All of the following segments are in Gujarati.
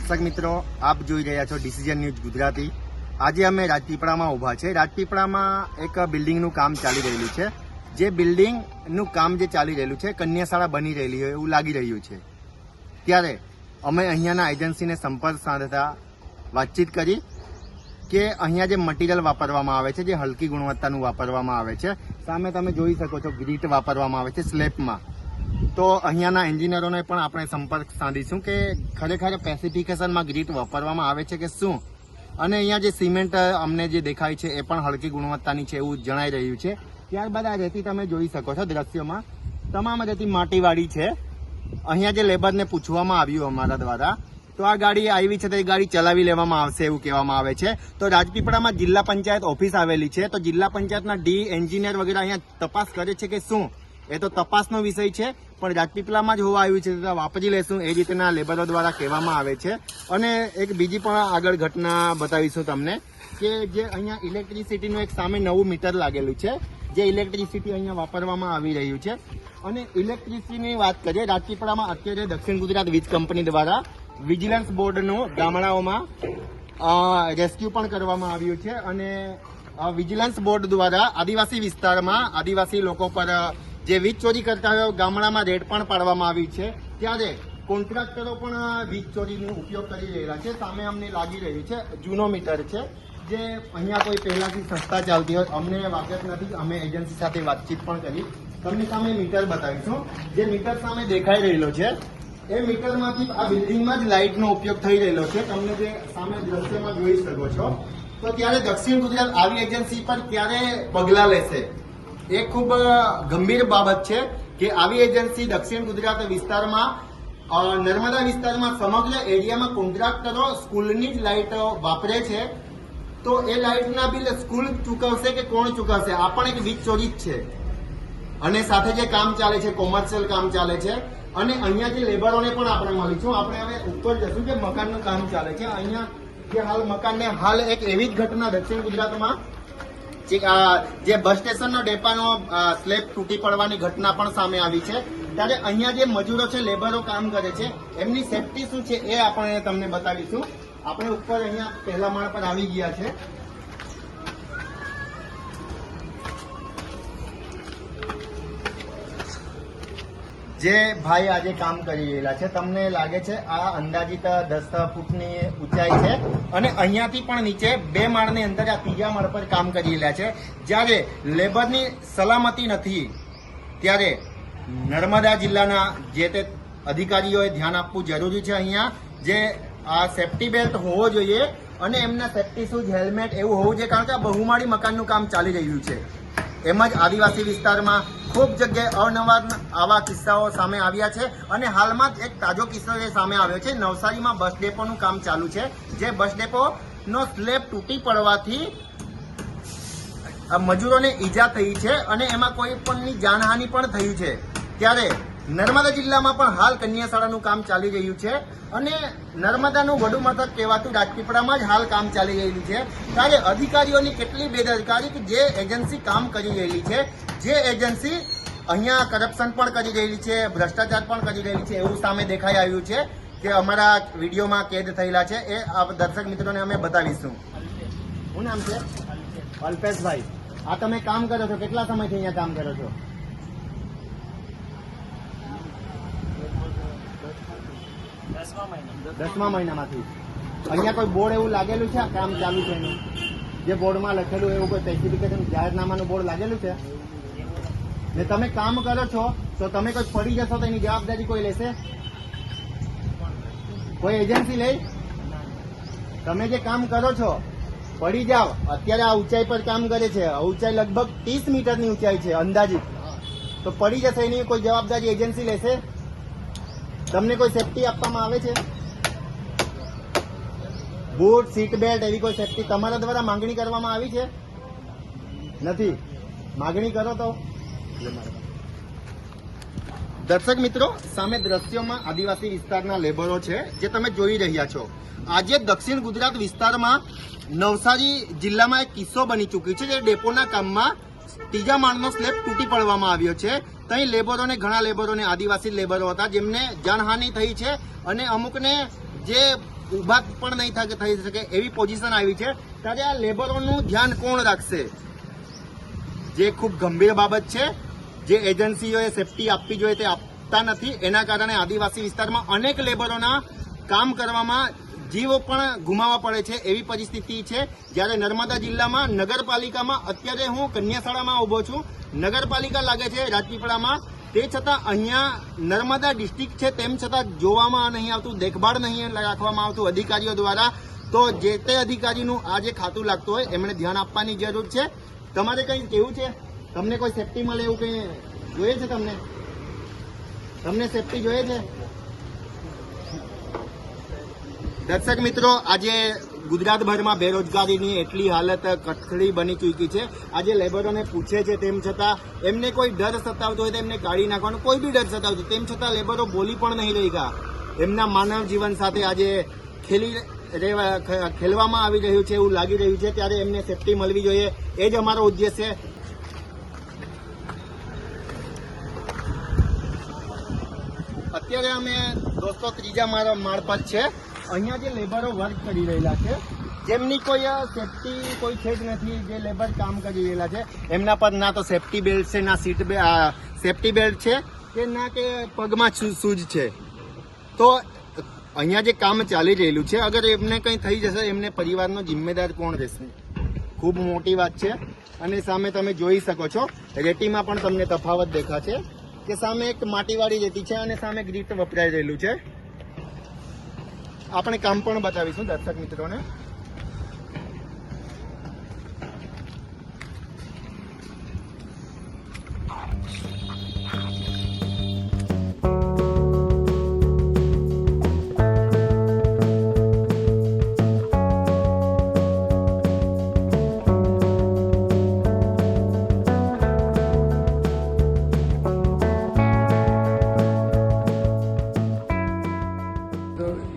દર્શક મિત્રો, આપ જોઈ રહ્યા છો ડિસિઝન ન્યૂઝ ગુજરાતી। આજે અમે રાજપીપળામાં ઊભા છે। રાજપીપળામાં એક બિલ્ડિંગનું કામ ચાલી રહેલું છે। જે બિલ્ડિંગનું કામ જે ચાલી રહેલું છે, કન્યાશાળા બની રહેલી હોય એવું લાગી રહ્યું છે। ત્યારે અમે અહીંયાના એજન્સીને સંપર્ક સાધતા વાતચીત કરી કે અહીંયા જે મટીરિયલ વાપરવામાં આવે છે, જે હલકી ગુણવત્તાનું વાપરવામાં આવે છે, સામે તમે જોઈ શકો છો ગ્રીટ વાપરવામાં આવે છે સ્લેબમાં। તો અહીંયાના એન્જિનિયરોને પણ આપણે સંપર્ક સાધીશું કે ખરેખર સ્પેસિફિકેશનમાં ગ્રીટ વાપરવામાં આવે છે કે શું, અને અહીંયા જે સિમેન્ટ અમને જે દેખાય છે એ પણ હલકી ગુણવત્તાની છે એવું જણાઈ રહ્યું છે। ત્યારબાદ આ રેતી તમે જોઈ શકો છો દ્રશ્યમાં, તમામ રેતી માટીવાળી છે। અહીંયા જે લેબરને પૂછવામાં આવ્યું અમારા દ્વારા, તો આ ગાડી આવી છે તો એ ગાડી ચલાવી લેવામાં આવશે એવું કહેવામાં આવે છે। તો રાજપીપળામાં જિલ્લા પંચાયત ઓફિસ આવેલી છે, તો જિલ્લા પંચાયતના ડી એન્જિનિયર વગેરે અહીંયા તપાસ કરે છે કે શું, એ તો તપાસનો વિષય છે, પણ રાજપીપળામાં જ હોવા આવ્યું છે તો વાપરી લેશું એ રીતના લેબરો દ્વારા કહેવામાં આવે છે। અને એક બીજી પણ આગળ ઘટના બતાવીશું તમને કે જે અહીંયા ઇલેક્ટ્રિસિટીનું એક સામે નવું મીટર લાગેલું છે, જે ઇલેક્ટ્રિસિટી અહીંયા વાપરવામાં આવી રહ્યું છે। અને ઇલેક્ટ્રિસિટીની વાત કરીએ, રાજપીપળામાં અત્યારે દક્ષિણ ગુજરાત વીજ કંપની દ્વારા વિજિલન્સ બોર્ડનું ગામડાઓમાં રેસ્ક્યુ પણ કરવામાં આવ્યું છે, અને વિજિલન્સ બોર્ડ દ્વારા આદિવાસી વિસ્તારમાં આદિવાસી લોકો પર જે વીજ ચોરી કરતા હોય ગામડામાં રેડ પણ પાડવામાં આવી છે। ત્યારે કોન્ટ્રાક્ટરો પણ વીજ ચોરીનો ઉપયોગ કરી રહેલા છે। સામે અમને લાગી રહ્યું છે જૂનો મીટર છે, જે અહીંયા કોઈ પહેલાથી સંસ્થા ચાલતી હોય, અમને વાકેફ નથી, અમે એજન્સી સાથે વાતચીત પણ કરી। તમને સામે મીટર બતાવીશું, જે મીટર સામે દેખાઈ રહેલો છે એ મીટરમાંથી આ બિલ્ડિંગમાં જ લાઇટનો ઉપયોગ થઈ રહેલો છે, તમને જે સામે દ્રશ્યમાં જોઈ શકો છો। તો ત્યારે દક્ષિણ ગુજરાત આવી એજન્સી પર ક્યારે પગલાં લેશે, એ ખૂબ ગંભીર બાબત છે કે આવી એજન્સી દક્ષિણ ગુજરાત વિસ્તારમાં નર્મદા વિસ્તારમાં સમગ્ર એરિયામાં કોન્ટ્રાક્ટરો સ્કૂલની જ લાઇટો વાપરે છે, તો એ લાઇટના બિલ સ્કૂલ ચૂકવશે કે કોણ ચૂકવશે? આ પણ એક વીજ ચોરી જ છે। અને સાથે જે કામ ચાલે છે, કોમર્શિયલ કામ ચાલે છે, અને અહીંયા જે લેબરોને પણ આપણે મળીશું। આપણે હવે ઉપર જશું કે મકાનનું કામ ચાલે છે અહીંયા, જે હાલ મકાનને હાલ એક એવી જ ઘટના દક્ષિણ ગુજરાતમાં જે બસ સ્ટેશનનો ડેપાનો સ્લેબ તૂટી પડવાની ઘટના પણ સામે આવી છે। ત્યારે અહીંયા જે મજૂરો છે, લેબરો કામ કરે છે, એમની સેફટી શું છે એ આપણે તમને બતાવીશું। આપણે ઉપર અહીંયા પહેલા માળ પર આવી ગયા છે। જે ભાઈ આજે કામ કરી રહેલા છે, તમને લાગે છે આ અંદાજિત 10 ફૂટની ઊંચાઈ છે, અને અહીંયાથી પણ નીચે 2 માળની અંદર આ 3જા માળ પર કામ કરી રહેલા છે। જ્યારે લેબરની સલામતી નથી, ત્યારે નર્મદા જિલ્લાના જે તે અધિકારીઓએ ધ્યાન આપવું જરૂરી છે। અહીંયા જે આ સેફટી બેલ્ટ હોવો જોઈએ, અને એમના સેફટી શૂઝ, હેલ્મેટ એવું હોવું જોઈએ, કારણ કે આ બહુમાળી મકાનનું કામ ચાલી રહ્યું છે। એમ જ આદિવાસી વિસ્તારમાં ખૂબ જગ્યાએ અવનવાર આવા કિસ્સાઓ સામે આવ્યા છે, અને હાલમાં જ એક તાજો કિસ્સો એ સામે આવ્યો છે। નવસારીમાં બસ ડેપોનું કામ ચાલુ છે, જે બસ ડેપોનો સ્લેબ તૂટી પડવાથી મજૂરોને ઈજા થઈ છે, અને એમાં કોઈ પણની જાનહાનિ પણ થયું છે। ત્યારે નર્મદા જિલ્લામાં પણ હાલ કન્યાશાળાનું કામ ચાલી રહ્યું છે, અને નર્મદાનું વડુ મથક કહેવાતું રાજપીપળામાં જ હાલ કામ ચાલી રહ્યું છે। ત્યારે અધિકારીઓની કેટલી બેદરકારી કે જે એજન્સી કામ કરી રહેલી છે, જે એજન્સી અહીંયા કરપ્શન પણ કરી રહેલી છે, ભ્રષ્ટાચાર પણ કરી રહેલી છે, એવું સામે દેખાઈ આવ્યું છે કે અમારા વિડીયોમાં કેદ થયેલા છે, એ દર્શક મિત્રોને અમે બતાવીશું। શું નામ છે? અલ્પેશભાઈ, આ તમે કામ કરો છો, કેટલા સમયથી અહીંયા કામ કરો છો? 10મા મહિનામાંથી। અહીંયા કોઈ બોર્ડ એવું લાગેલું છે આ કામ ચાલુ છે એનું, જે બોર્ડમાં લખેલું એવું કોઈ સ્પેસિફિકેશન જાહેરનામાનું બોર્ડ લાગેલું છે? ને તમે કામ કરો છો તો તમે કોઈ પડી જશો તો એની જવાબદારી કોઈ લેશે? કોઈ એજન્સી લે? તમે જે કામ કરો છો, પડી જાઓ, અત્યારે આ ઊંચાઈ પર કામ કરે છે, ઊંચાઈ લગભગ 30 મીટરની ઊંચાઈ છે અંદાજિત, તો પડી જશે એની કોઈ જવાબદારી એજન્સી લેશે? તમને કોઈ સેફટી આપવામાં આવે છે? બૂટ, સીટ બેલ્ટ એવી કોઈ સેફટી તમારા દ્વારા માંગણી કરવામાં આવી છે? નથી? માંગણી કરો તો। દર્શક મિત્રો, સામે દ્રશ્યોમાં આદિવાસી વિસ્તારના લેબરો છે, જે તમે જોઈ રહ્યા છો। આજે દક્ષિણ ગુજરાત વિસ્તારમાં નવસારી જિલ્લામાં એક કિસ્સો બની ચૂક્યો છે, જે ડેપોના કામમાં 3જા માળનો સ્લેબ તૂટી પડવામાં આવ્યો છે। ત્યાં લેબરોને, ઘણા લેબરોને આદિવાસી લેબરો હતા, જેમને જાનહાનિ થઈ છે, અને અમુકને જે ઊભા પણ નહીં થઈ શકે એવી પોઝિશન આવી છે, ત્યારે આ લેબરોનું ધ્યાન કોણ રાખશે? જે ખૂબ ગંભીર બાબત છે, જે એજન્સીઓએ સેફટી આપવી જોઈએ તે આપતા નથી. એના કારણે આદિવાસી વિસ્તારમાં અનેક લેબરોના કામ કરવામાં જીવ પણ ગુમાવવા પડે છે એવી પરિસ્થિતિ છે. જ્યારે નર્મદા જિલ્લામાં નગરપાલિકામાં અત્યારે હું કન્યાશાળામાં ઉભો છું, નગરપાલિકા લાગે છે રાજપીપળામાં, તે છતાં અહીંયા નર્મદા ડિસ્ટ્રિક્ટ છે તેમ છતાં જોવામાં નહીં આવતું, દેખભાળ નહીં રાખવામાં આવતું અધિકારીઓ દ્વારા. તો જે તે અધિકારીનું આ જે ખાતું લાગતું હોય એમણે ધ્યાન આપવાની જરૂર છે. તમારે કંઈ કેવું છે? તમને કોઈ સેફટી મળે એવું કંઈ જોઈએ છે? તમને સેફટી જોઈએ છે? દર્શક મિત્રો, આજે ગુજરાતભરમાં બેરોજગારીની એટલી હાલત કથળી બની ચૂકી છે. આજે લેબરોને પૂછે છે તેમ છતાં એમને કોઈ ડર સતાવતો હોય તો એમને કાઢી નાખવાનો કોઈ બી ડર સતાવતો, તેમ છતાં લેબરો બોલી પણ નહીં રહી ગયા. એમના માનવ જીવન સાથે આજે ખેલવામાં આવી રહ્યું છે એવું લાગી રહ્યું છે. ત્યારે એમને સેફટી મળવી જોઈએ, એ જ અમારો ઉદ્દેશ છે. અત્યારે અમે દોસ્તો ત્રીજા માળ પર છે. અહીંયા જે લેબરો વર્ક કરી રહેલા છે, જેમની કોઈ સેફટી કોઈ છે જ નથી, જે લેબર કામ કરી રહેલા છે એમના પર ના તો સેફટી બેલ્ટ છે, ના સેફટી બેલ્ટ છે, કે ના કે પગમાં શૂઝ છે. તો અહીંયા જે કામ ચાલી રહેલું છે, અગર એમને કંઈ થઈ જશે એમને પરિવારનો જિમ્મેદાર કોણ રહેશે? ખૂબ મોટી વાત છે. અને સામે તમે જોઈ શકો છો, રેતીમાં પણ તમને તફાવત દેખાશે કે સામે એક માટીવાળી રેતી છે અને સામે ગ્રીટ વપરાઈ રહેલું છે. આપણે કામ પણ બતાવીશું દર્શક મિત્રોને.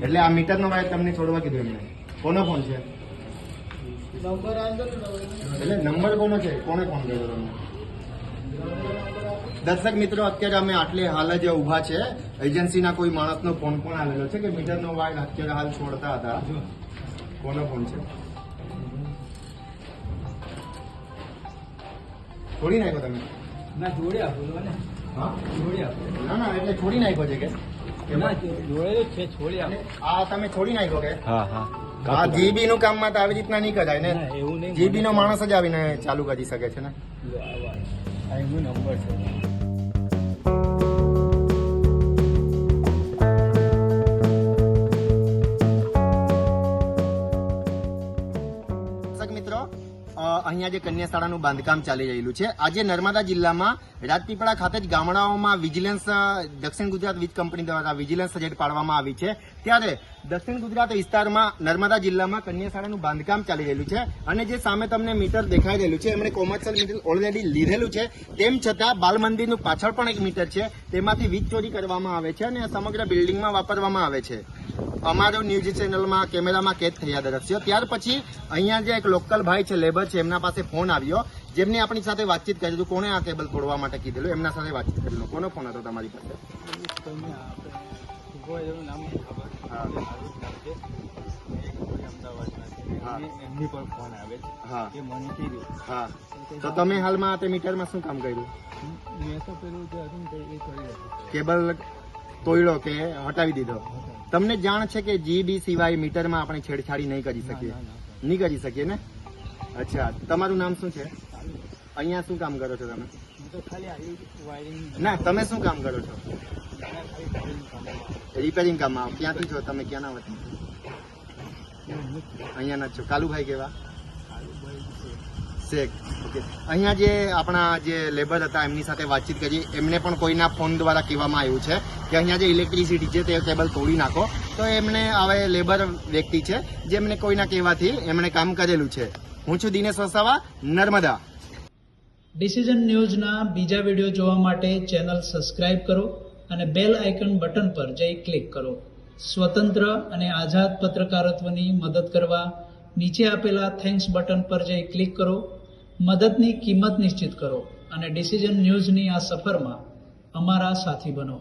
એટલે આ મીટરનો વાયર તમને છોડવા કીધું એમને? કોનો ફોન છે? એટલે નંબર કોનો છે? કોને ફોન કર્યો તમને? દર્શક મિત્રો, અત્યારે અમે આટલી હાલ જ ઉભા છે. એજન્સીના કોઈ માણસનો ફોન પણ આવેલો છે કે મીટરનો વાયર અત્યારે હાલ છોડતા હતા. કોનો ફોન છે? છોડી નાખ્યો તમે? ના, જોડે આપો ને. હા, જોડે આપો. ના એટલે છોડી નાખ્યો છે કે જોડે છે, છોડી આપો. આ તમે છોડી નાખ્યો કે? હા. આ જીબી નું કામમાં તો આવી રીતના નહીં કરાય ને. એવું નહીં. જીબી નો માણસ જ આવીને ચાલુ કરી શકે છે ને. આ એમનો નંબર છે. મિત્રો, અહીંયા જે કન્યાશાળાનું બાંધકામ ચાલી રહેલું છે, આજે નર્મદા જિલ્લામાં રાજપીપળા ખાતે જ ગામડાઓમાં વિજિલન્સ દક્ષિણ ગુજરાત વીજ કંપની દ્વારા વિજિલન્સ રેડ પાડવામાં આવી છે. ત્યારે દક્ષિણ ગુજરાત વિસ્તારમાં નર્મદા જિલ્લામાં કન્યાશાળાનું બાંધકામ ચાલી રહેલું છે અને જે સામે તમને મીટર દેખાઈ રહેલું છે એમણે કોમર્શિયલ મીટર ઓલરેડી લીધેલું છે. તેમ છતાં બાલ મંદિરનું પાછળ પણ એક મીટર છે, તેમાંથી વીજ ચોરી કરવામાં આવે છે અને સમગ્ર બિલ્ડિંગમાં વાપરવામાં આવે છે. અમારો ન્યૂઝ ચેનલમાં કેમેરામાં કેદ થયા દ્રશ્યો. ત્યાર પછી અહીંયા જે એક લોકલ ભાઈ છે, લેબર છે, એમના પાસે ફોન આવ્યો, જેમને આપણી સાથે વાતચીત કરી હતું. કોણે આ કેબલ તોડવા માટે કીધેલું એમના સાથે વાતચીત કરેલું. કોનો ફોન હતો તમારી પાસે? એમની પર ફોન આવે છે. હા, એ મને કીધું. હા. તો તમે હાલમાં તે મીટરમાં શું કામ કર્યું? મેં તો પેલું જે હતું ને એ કરી દીધું. કેબલ તોડ્યો કે હટાવી દીધો? તમને જાણ છે કે જીબી સિવાય મીટરમાં આપણે છેડછાડી નહીં કરી શકીએ? નહીં કરી શકીએ ને? અચ્છા, તમારું નામ શું છે? અહીંયા શું કામ કરો છો તમે? ના, તમે શું કામ કરો છો? રિપેરિંગ કામમાં. ક્યાંથી છો તમે? ક્યાંના વતની? અહીંયાના જ છો. કાલુભાઈ કેવા? શેખ. ઓકે. અહીંયા જે આપણા જે લેબર હતા એમની સાથે વાતચીત કરી, એમને પણ કોઈના ફોન દ્વારા કહેવામાં આવ્યું છે કે અહીંયા જે ઇલેક્ટ્રિસિટી છે તે કેબલ તોડી નાખો. તો એમને હવે લેબર વ્યક્તિ છે જેમને કોઈના કહેવાથી એમણે કામ કરેલું છે. હું છું દિનેશ વસાવા, નર્મદા. ડિસિઝન ન્યૂઝના બીજા વિડીયો જોવા માટે ચેનલ સબસ્ક્રાઇબ કરો અને બેલ આઇકન બટન પર જઈ ક્લિક કરો. સ્વતંત્ર અને આઝાદ પત્રકારત્વની મદદ કરવા નીચે આપેલા થેન્ક્સ બટન પર જઈ ક્લિક કરો. મદદની કિંમત નિશ્ચિત કરો અને ડિસિઝન ન્યૂઝની આ સફરમાં અમારા સાથી બનો.